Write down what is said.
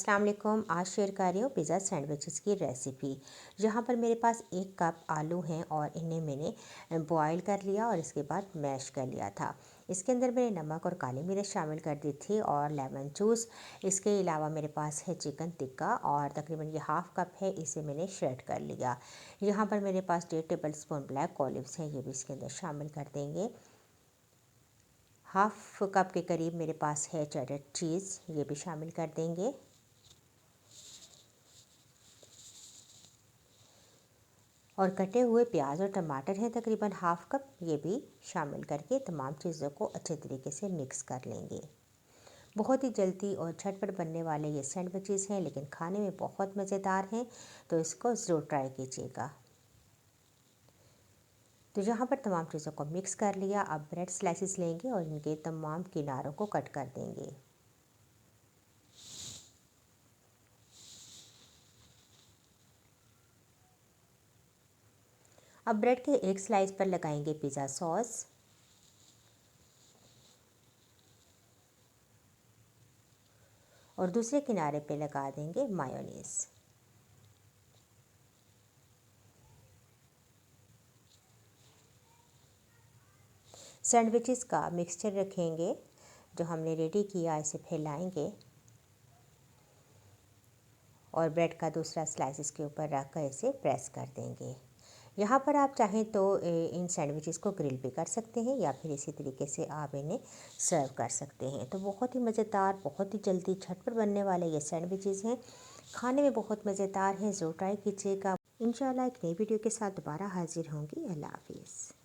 अस्सलाम वालेकुम। आज शेयर कर रही हूँ पिज़्ज़ा सैंडविचेस की रेसिपी। यहाँ पर मेरे पास 1 कप आलू हैं और इन्हें मैंने बॉईल कर लिया और इसके बाद मैश कर लिया था। इसके अंदर मैंने नमक और काली मिर्च शामिल कर दी थी और लेमन जूस। इसके अलावा मेरे पास है चिकन टिक्का और तकरीबन ये हाफ़ कप है, इसे मैंने श्रेड कर लिया। यहाँ पर मेरे पास 1.5 टेबल स्पून ब्लैक ऑलिव्स हैं, ये भी इसके अंदर शामिल कर देंगे। हाफ़ कप के करीब मेरे पास है चेडर चीज़, ये भी शामिल कर देंगे। और कटे हुए प्याज और टमाटर हैं तकरीबन हाफ़ कप, ये भी शामिल करके तमाम चीज़ों को अच्छे तरीके से मिक्स कर लेंगे। बहुत ही जल्दी और झटपट बनने वाले ये सैंडविचेस हैं, लेकिन खाने में बहुत मज़ेदार हैं, तो इसको ज़रूर ट्राई कीजिएगा। तो यहाँ पर तमाम चीज़ों को मिक्स कर लिया। अब ब्रेड स्लाइसिस लेंगे और इनके तमाम किनारों को कट कर देंगे। अब ब्रेड के एक स्लाइस पर लगाएंगे पिज़्ज़ा सॉस और दूसरे किनारे पे लगा देंगे मायोनीज़। सैंडविचेस का मिक्सचर रखेंगे जो हमने रेडी किया, इसे फैलाएंगे और ब्रेड का दूसरा स्लाइस इसके ऊपर रख कर इसे प्रेस कर देंगे। यहाँ पर आप चाहें तो इन सैंडविचेस को ग्रिल भी कर सकते हैं या फिर इसी तरीके से आप इन्हें सर्व कर सकते हैं। तो बहुत ही मज़ेदार, बहुत ही जल्दी झटपट बनने वाले ये सैंडविचेस हैं, खाने में बहुत मज़ेदार हैं, ज़रूर ट्राई कीजिएगा। इंशाल्लाह एक नई वीडियो के साथ दोबारा हाजिर होंगी। अल्लाह हाफिज़।